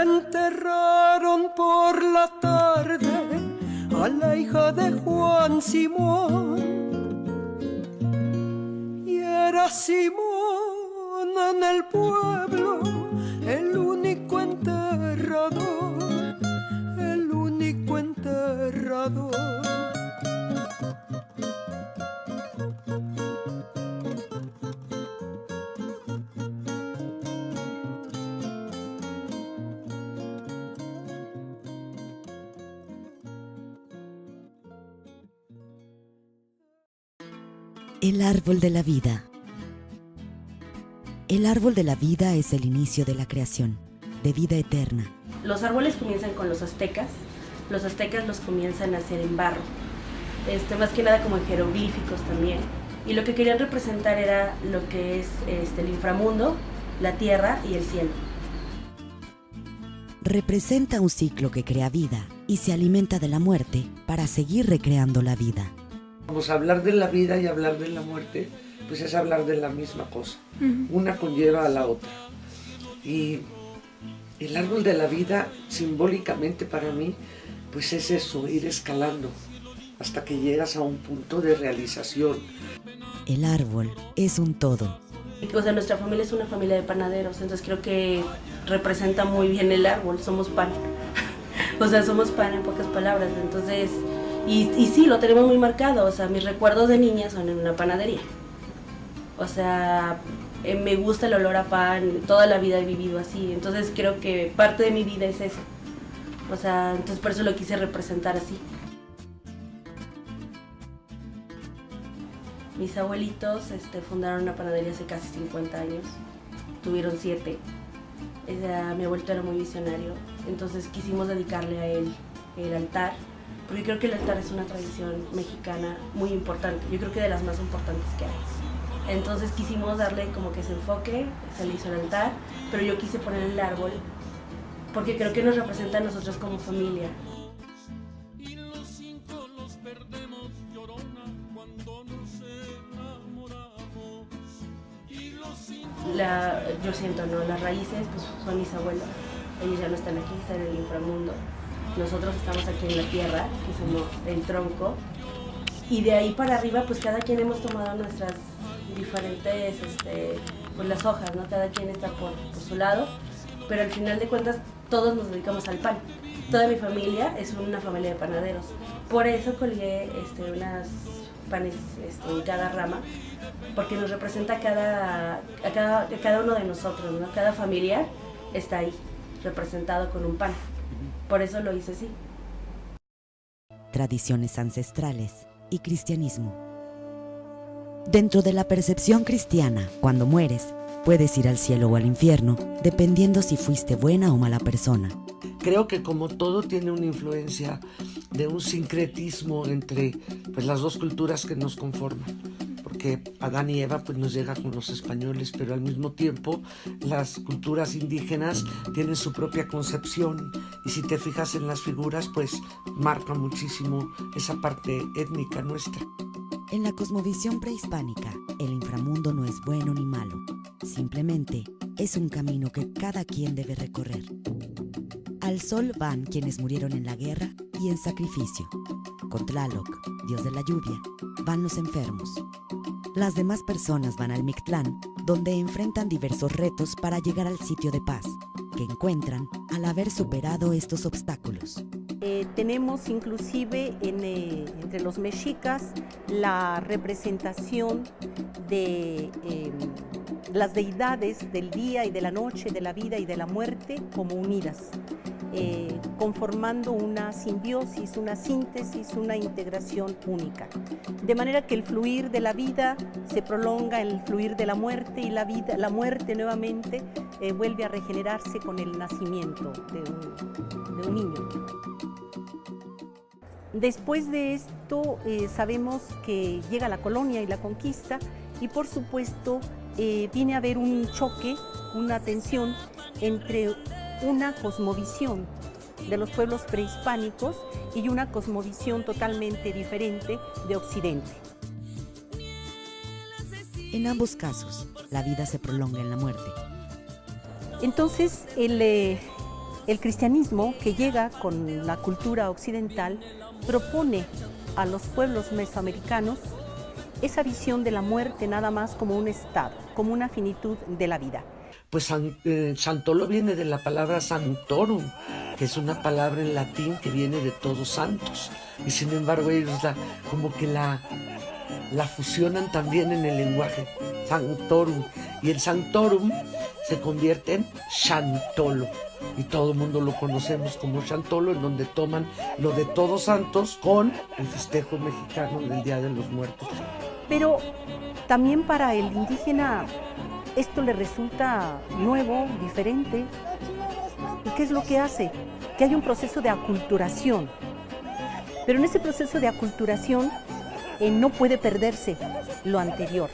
Enterraron por la tarde a la hija de Juan Simón, y era Simón en el pueblo el único enterrador, el único enterrador. El árbol de la vida. El árbol de la vida es el inicio de la creación, de vida eterna. Los árboles comienzan con los aztecas los comienzan a hacer en barro, más que nada como en jeroglíficos también. Y lo que querían representar era lo que es el inframundo, la tierra y el cielo. Representa un ciclo que crea vida y se alimenta de la muerte para seguir recreando la vida. Vamos a hablar de la vida y hablar de la muerte, pues es hablar de la misma cosa. Una conlleva a la otra. Y el árbol de la vida, simbólicamente para mí, pues es eso, ir escalando hasta que llegas a un punto de realización. El árbol es un todo. O sea, nuestra familia es una familia de panaderos, entonces creo que representa muy bien el árbol, somos pan. O sea, somos pan en pocas palabras, entonces... Y sí, lo tenemos muy marcado, o sea, mis recuerdos de niña son en una panadería. O sea, me gusta el olor a pan, toda la vida he vivido así, entonces creo que parte de mi vida es eso. O sea, entonces por eso lo quise representar así. Mis abuelitos fundaron una panadería hace casi 50 años, tuvieron 7. Mi abuelito era muy visionario, entonces quisimos dedicarle a él el altar. Porque creo que el altar es una tradición mexicana muy importante, yo creo que de las más importantes que hay. Entonces quisimos darle como que ese enfoque, se le hizo el altar, pero yo quise poner el árbol porque creo que nos representa a nosotros como familia. Y los 5 los perdemos, llorona, cuando nos enamoramos. Y los 5... Yo siento, ¿no? Las raíces pues, son mis abuelos, ellos ya no están aquí, están en el inframundo. Nosotros estamos aquí en la tierra, que somos el tronco, y de ahí para arriba, pues cada quien hemos tomado nuestras diferentes, pues las hojas, ¿no? Cada quien está por su lado, pero al final de cuentas todos nos dedicamos al pan. Toda mi familia es una familia de panaderos, por eso colgué unas panes en cada rama, porque nos representa a cada uno de nosotros, ¿no? Cada familiar está ahí, representado con un pan. Por eso lo hice así. Tradiciones ancestrales y cristianismo. Dentro de la percepción cristiana, cuando mueres, puedes ir al cielo o al infierno, dependiendo si fuiste buena o mala persona. Creo que como todo tiene una influencia de un sincretismo entre pues, las dos culturas que nos conforman. Porque Adán y Eva pues, nos llega con los españoles, pero al mismo tiempo las culturas indígenas tienen su propia concepción y si te fijas en las figuras pues marca muchísimo esa parte étnica nuestra. En la cosmovisión prehispánica, el inframundo no es bueno ni malo, simplemente es un camino que cada quien debe recorrer. Al sol van quienes murieron en la guerra y en sacrificio. Con Tlaloc, dios de la lluvia, van los enfermos. Las demás personas van al Mictlán, donde enfrentan diversos retos para llegar al sitio de paz, que encuentran al haber superado estos obstáculos. Tenemos inclusive entre los mexicas la representación de las deidades del día y de la noche, de la vida y de la muerte como unidas, conformando una simbiosis, una síntesis, una integración única. De manera que el fluir de la vida se prolonga en el fluir de la muerte y la muerte nuevamente vuelve a regenerarse con el nacimiento de un niño. Después de esto sabemos que llega la colonia y la conquista y por supuesto viene a haber un choque, una tensión entre una cosmovisión de los pueblos prehispánicos y una cosmovisión totalmente diferente de Occidente. En ambos casos, la vida se prolonga en la muerte. Entonces, el cristianismo que llega con la cultura occidental propone a los pueblos mesoamericanos esa visión de la muerte nada más como un estado, como una finitud de la vida. Pues Santolo viene de la palabra sanctorum, que es una palabra en latín que viene de todos santos. Y sin embargo ellos como que la fusionan también en el lenguaje, sanctorum. Y el sanctorum se convierte en Chantolo. Y todo el mundo lo conocemos como Chantolo, en donde toman lo de Todos Santos con el festejo mexicano del Día de los Muertos. Pero también para el indígena esto le resulta nuevo, diferente. ¿Y qué es lo que hace? Que hay un proceso de aculturación. Pero en ese proceso de aculturación no puede perderse lo anterior.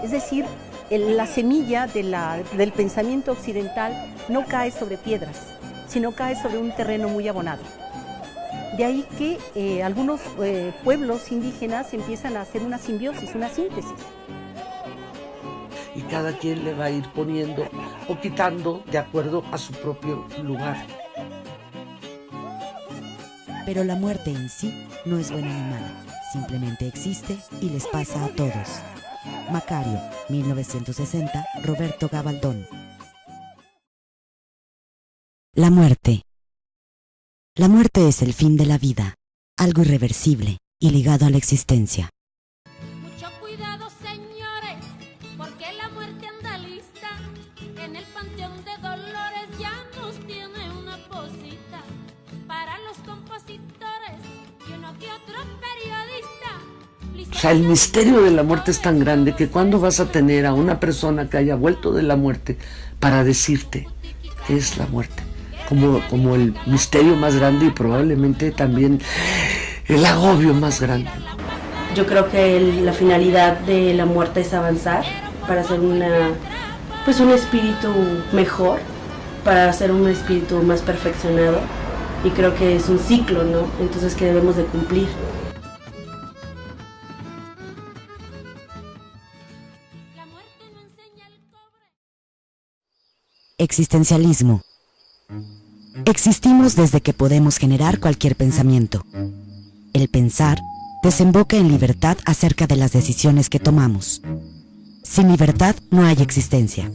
Es decir, la semilla del pensamiento occidental no cae sobre piedras, sino cae sobre un terreno muy abonado. De ahí que algunos pueblos indígenas empiezan a hacer una simbiosis, una síntesis. Y cada quien le va a ir poniendo o quitando de acuerdo a su propio lugar. Pero la muerte en sí no es buena ni mala, simplemente existe y les pasa a todos. Macario, 1960, Roberto Gabaldón. La muerte. La muerte es el fin de la vida, algo irreversible y ligado a la existencia. Mucho cuidado, señores, porque la muerte anda lista. En el Panteón de Dolores ya nos tiene una posita. Para los compositores y uno que otro periodista. O sea, el misterio de la muerte es tan grande que cuando vas a tener a una persona que haya vuelto de la muerte para decirte qué es la muerte, como el misterio más grande y probablemente también el agobio más grande. Yo creo que la finalidad de la muerte es avanzar para ser un espíritu mejor, para ser un espíritu más perfeccionado, y creo que es un ciclo, ¿no? Entonces que debemos de cumplir. Existencialismo. Existimos desde que podemos generar cualquier pensamiento. El pensar desemboca en libertad acerca de las decisiones que tomamos. Sin libertad no hay existencia.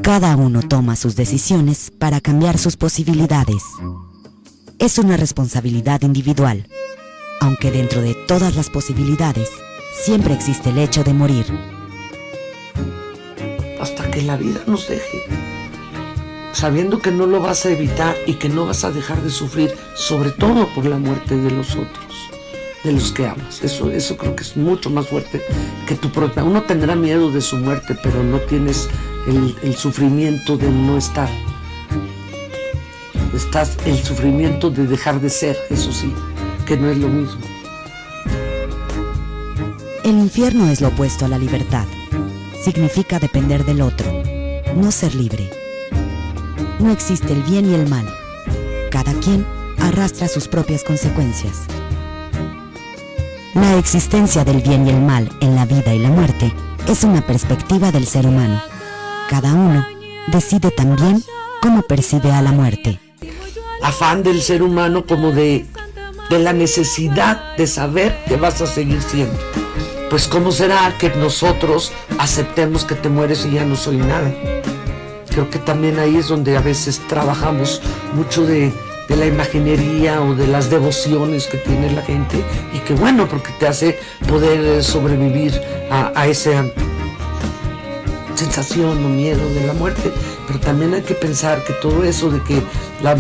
Cada uno toma sus decisiones para cambiar sus posibilidades. Es una responsabilidad individual, aunque dentro de todas las posibilidades siempre existe el hecho de morir. Hasta que la vida nos deje, sabiendo que no lo vas a evitar y que no vas a dejar de sufrir, sobre todo por la muerte de los otros, de los que amas. Eso creo que es mucho más fuerte que tu propia. Uno tendrá miedo de su muerte, pero no tienes el sufrimiento de no estar. Estás el sufrimiento de dejar de ser, eso sí, que no es lo mismo. El infierno es lo opuesto a la libertad. Significa depender del otro, no ser libre. No existe el bien y el mal. Cada quien arrastra sus propias consecuencias. La existencia del bien y el mal en la vida y la muerte es una perspectiva del ser humano. Cada uno decide también cómo percibe a la muerte. Afán del ser humano como de la necesidad de saber que vas a seguir siendo. Pues ¿cómo será que nosotros aceptemos que te mueres y ya no soy nada? Creo que también ahí es donde a veces trabajamos mucho de la imaginería o de las devociones que tiene la gente, y que bueno, porque te hace poder sobrevivir a esa sensación o miedo de la muerte. Pero también hay que pensar que todo eso de que la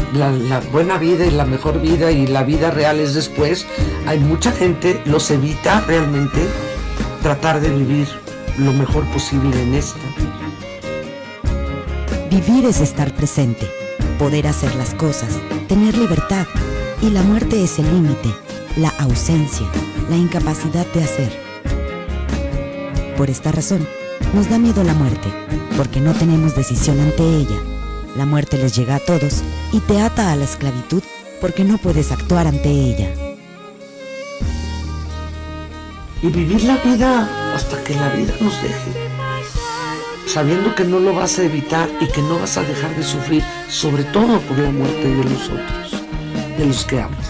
buena vida y la mejor vida y la vida real es después, hay mucha gente los evita realmente tratar de vivir lo mejor posible en esta. Vivir es estar presente, poder hacer las cosas, tener libertad, y la muerte es el límite, la ausencia, la incapacidad de hacer. Por esta razón, Nos da miedo la muerte, porque no tenemos decisión ante ella. La muerte les llega a todos y te ata a la esclavitud porque no puedes actuar ante ella. Y vivir la vida hasta que la vida nos deje, sabiendo que no lo vas a evitar y que no vas a dejar de sufrir, sobre todo por la muerte de los otros, de los que amas.